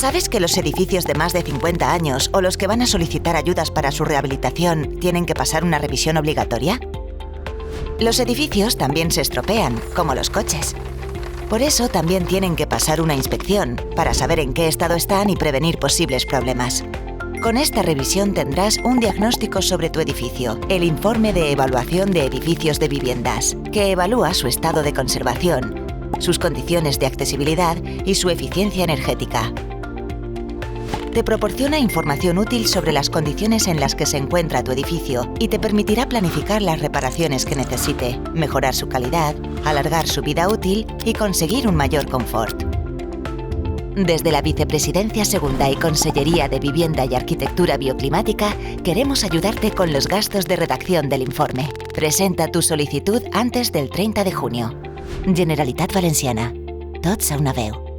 ¿Sabes que los edificios de más de 50 años o los que van a solicitar ayudas para su rehabilitación tienen que pasar una revisión obligatoria? Los edificios también se estropean, como los coches. Por eso también tienen que pasar una inspección, para saber en qué estado están y prevenir posibles problemas. Con esta revisión tendrás un diagnóstico sobre tu edificio, el informe de evaluación de edificios de viviendas, que evalúa su estado de conservación, sus condiciones de accesibilidad y su eficiencia energética. Te proporciona información útil sobre las condiciones en las que se encuentra tu edificio y te permitirá planificar las reparaciones que necesite, mejorar su calidad, alargar su vida útil y conseguir un mayor confort. Desde la Vicepresidencia Segunda y Consellería de Vivienda y Arquitectura Bioclimática queremos ayudarte con los gastos de redacción del informe. Presenta tu solicitud antes del 30 de junio. Generalitat Valenciana. Tots a una veu.